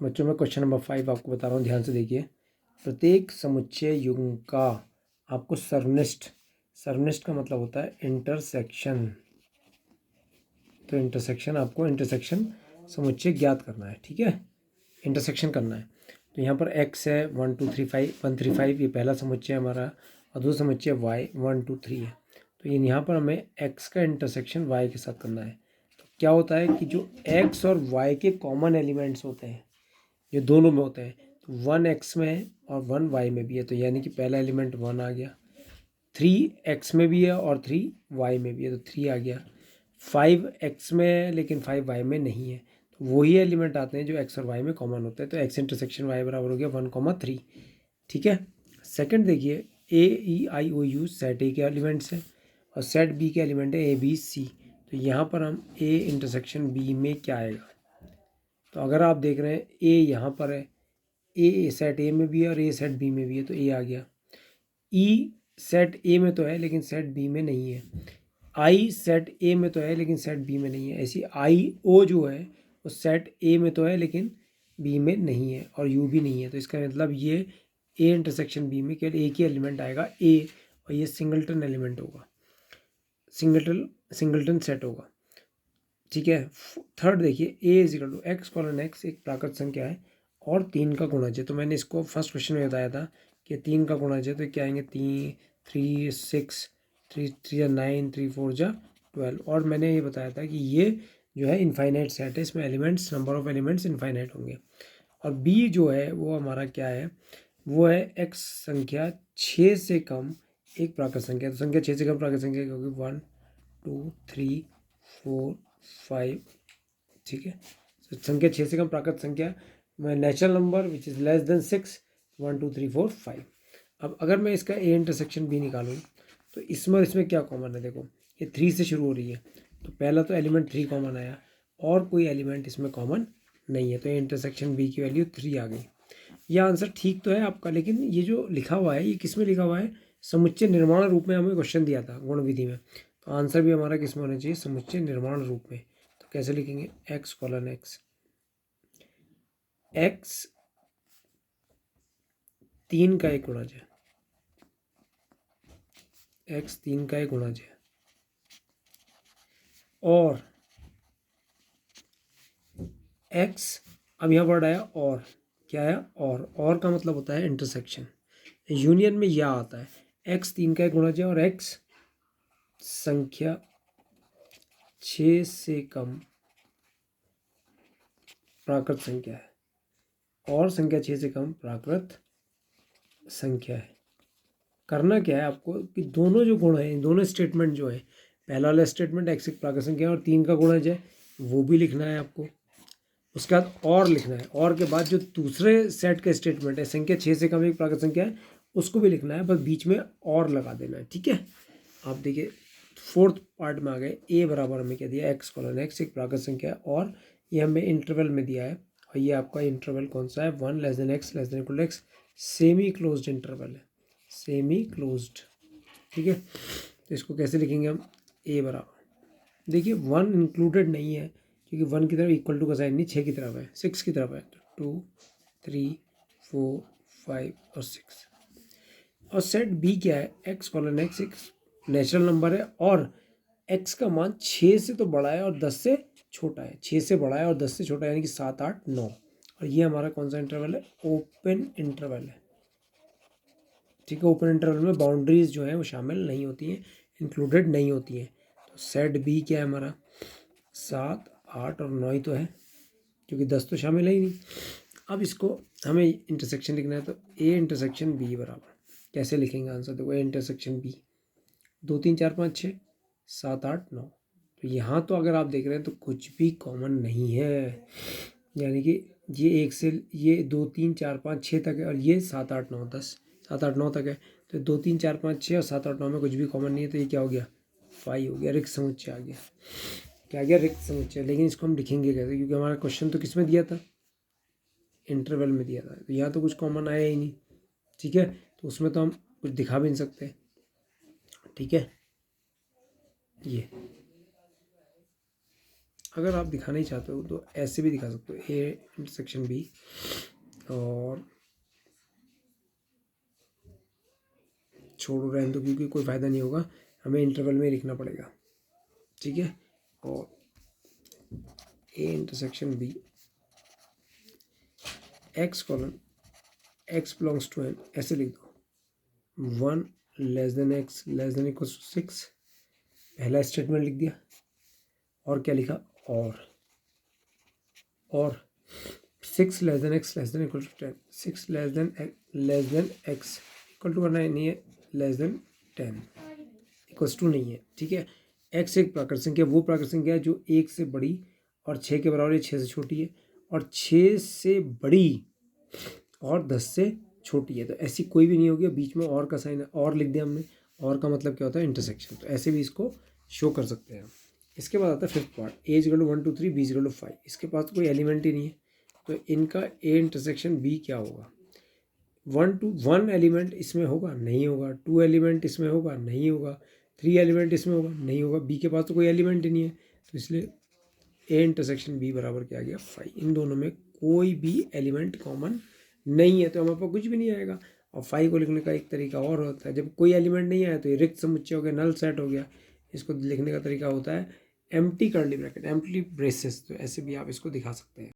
बच्चों में question number 5 आपको बता रहा हूँ, ध्यान से देखिए। प्रत्येक समुच्चय युग्म का आपको सरनिष्ठ का मतलब होता है इंटरसेक्शन। तो इंटरसेक्शन समुच्चय ज्ञात करना है, ठीक है, इंटरसेक्शन करना है। तो यहाँ पर x है 1 2 3 5 1 3 5, ये पहला समुच्चय हमारा, और दूसरा समुच्चय y 1 2 3 है। तो यहाँ पर हमें x का इंटरसेक्शन y के साथ करना है। तो क्या होता है कि जो x और y के कॉमन एलिमेंट्स होते हैं, ये दोनों में होते हैं, तो 1 x में है और 1 y में भी है। तो यानी कि पहला एलिमेंट 1 आ गया, 3 x में भी है और 3 y में भी है, तो 3 आ गया। 5 x में है लेकिन 5 y में नहीं है, तो वही एलिमेंट आते हैं जो x और y में कॉमन होते हैं। तो x इंटरसेक्शन y बराबर हो गया 1, 3, ठीक है। सेकंड देखिए, a e i o u set ए के एलिमेंट्स हैं और सेट बी के एलिमेंट है a b c। तो यहाँ पर हम a इंटरसेक्शन b में क्या आएगा, तो अगर आप देख रहे हैं a यहाँ पर है, a सेट a में भी है और a सेट b में भी है, तो a आ गया। e सेट a में तो है लेकिन सेट b में नहीं है, आई सेट ए में तो है लेकिन सेट बी में नहीं है। ऐसी आई ओ जो है वो सेट ए में तो है लेकिन बी में नहीं है, और यू भी नहीं है। तो इसका मतलब ये ए इंटरसेक्शन बी में केवल एक ही एलिमेंट आएगा ए, और ये सिंगलटन एलिमेंट होगा, सिंगलटन सेट होगा, ठीक है। थर्ड देखिए, A is equal to x colon x एक प्राकृत संख्या है और 3 का गुणज है। तो मैंने इसको फर्स्ट क्वेश्चन में बताया था कि 3 का गुणज है, तो क्या आएंगे 3 3 6 3 3 9 3 4 12। और मैंने ये बताया था कि ये जो है इनफाइनाइट सेट है, इसमें elements, number of elements infinite होंगे। और बी जो है वो हमारा क्या है, वो है एक्स संख्या 6 से कम एक प्राकृत संख्या। तो संख्या 6 से कम प्राकृत संख्या क्योंकि 1 2 3 4 5, ठीक है। तो संख्या 6 से कम प्राकृत संख्या natural number which is less than 6 1 2 3 4 5। अब अगर मैं इसका ए इंटरसेक्शन बी निकालूँ तो इसमें क्या कॉमन है, देखो ये 3 से शुरू हो रही है, तो पहला तो एलिमेंट 3 कॉमन आया और कोई एलिमेंट इसमें कॉमन नहीं है, तो ये इंटरसेक्शन बी की वैल्यू 3 आ गई। यह आंसर ठीक तो है आपका, लेकिन ये जो लिखा हुआ है ये किस में लिखा हुआ है, समुच्चय निर्माण रूप में हमें क्वेश्चन दिया था गुण विधि में, तो आंसर भी हमारा किस में होना चाहिए, समुच्चय निर्माण रूप में। तो कैसे लिखेंगे, एक्स कॉलन एक्स, एक्स 3 का एक गुणज है, एक्स 3 का एक गुणज है, और एक्स, अब यहाँ वर्ड आया और, क्या आया, और का मतलब होता है इंटरसेक्शन, यूनियन में यह आता है, एक्स 3 का एक गुणज है और एक्स संख्या 6 से कम प्राकृत संख्या है, और संख्या 6 से कम प्राकृत संख्या है। करना क्या है आपको कि दोनों जो गुण हैं, दोनों स्टेटमेंट जो है, पहला वाला स्टेटमेंट एक्स एक प्राकृत संख्या और 3 का गुणज है वो भी लिखना है आपको, उसके बाद और लिखना है, और के बाद जो दूसरे सेट का स्टेटमेंट है संख्या 6 से कम एक प्राकृत संख्या है उसको भी लिखना है, बस बीच में और लगा देना है, ठीक है। आप देखिए फोर्थ पार्ट में आ गए, ए बराबर हमें क्या दिया, एक्स कॉलन एक्स एक प्राकृत संख्या है और ये हमें इंटरवल में दिया है, और ये आपका इंटरवल कौन सा है, 1 less than X less than equal to X, semi closed interval है, सेमी क्लोज्ड, ठीक है। तो इसको कैसे लिखेंगे हम, ए बराबर, देखिए 1 इंक्लूडेड नहीं है क्योंकि 1 की तरफ इक्वल टू का साइन नहीं, 6 की तरफ है, 6 की तरफ है, तो 2 3 4 5 और 6। और सेट बी क्या है, एक्स कॉलन एक्स एक नेचुरल नंबर है और एक्स का मान 6 से तो बड़ा है और 10 से छोटा है, 6 से बड़ा है और 10 से छोटा है, यानी कि 7 8 9, और ये हमारा कौन सा इंटरवल है, ओपन इंटरवल है, ठीक है। ओपन इंटरवल में बाउंड्रीज जो है वो शामिल नहीं होती हैं, इंक्लूडेड नहीं होती हैं। तो सेट बी क्या है हमारा, 7 8 और 9 ही तो है क्योंकि 10 तो शामिल है ही नहीं। अब इसको हमें इंटरसेक्शन लिखना है, तो ए इंटरसेक्शन बी बराबर कैसे लिखेंगे आंसर, देखो ए इंटरसेक्शन बी 2 3 4 5 6 7 8 9, तो यहाँ तो अगर आप देख रहे हैं तो कुछ भी कॉमन नहीं है, यानी कि ये एक से ये 2 3 4 5 6 तक है और ये 7 8 9 10 7 8 9 तक है, तो 2 3 4 5 6 और 7 8 9 में कुछ भी कॉमन नहीं है, तो ये क्या हो गया, 5 हो गया, रिक्त समुच्चय आ गया, क्या आ गया, रिक्त समुच्चय। लेकिन इसको हम लिखेंगे कैसे, क्योंकि हमारा क्वेश्चन तो किस में दिया था, इंटरवल में दिया था, तो यहाँ तो कुछ कॉमन आया ही नहीं, ठीक है, तो उसमें तो हम कुछ दिखा भी नहीं सकते, ठीक है। ये अगर आप दिखाना ही चाहते हो तो ऐसे भी दिखा सकते हो, ए इंटरसेक्शन बी, और छोड़ो रहने दो क्योंकि कोई फ़ायदा नहीं होगा, हमें इंटरवल में लिखना पड़ेगा, ठीक है। और A intersection B X colon X belongs to N, ऐसे लिख दो 1 less than X less than equal to 6, पहला स्टेटमेंट लिख दिया। और क्या लिखा, और 6 less than X less than equal to 10, 6 less than X equal to करना है, नहीं है, लेस देन 10 इक्वल्स टू नहीं है, ठीक है। एक्स एक प्राकृत संख्या, वो प्राकृत संख्या है जो 1 से बड़ी और 6 के बराबर है, 6 से छोटी है, और 6 से बड़ी और 10 से छोटी है। तो ऐसी कोई भी नहीं होगी, बीच में और का साइन है, और लिख दिया हमने। और का मतलब क्या होता है, इंटरसेक्शन। तो ऐसे भी इसको शो कर सकते हैं। इसके बाद आता है fifth part, A equal to 1 2 3 B equal to 5। इसके पास तो कोई एलिमेंट ही नहीं है, तो इनका ए इंटरसेक्शन बी क्या होगा। 1 एलिमेंट इसमें होगा, नहीं होगा। 2 एलिमेंट इसमें होगा, नहीं होगा। 3 एलिमेंट इसमें होगा, नहीं होगा। बी के पास तो कोई एलिमेंट ही नहीं है, तो इसलिए ए इंटरसेक्शन बी बराबर क्या आ गया, 5। इन दोनों में कोई भी एलिमेंट कॉमन नहीं है, तो हमारे पास कुछ भी नहीं आएगा। और 5 को लिखने का एक तरीका और होता है, जब कोई एलिमेंट नहीं आया तो ये रिक्त समुच्चय हो गया, नल सेट हो गया। इसको लिखने का तरीका होता है empty curly bracket, empty braces. तो ऐसे भी आप इसको दिखा सकते हैं।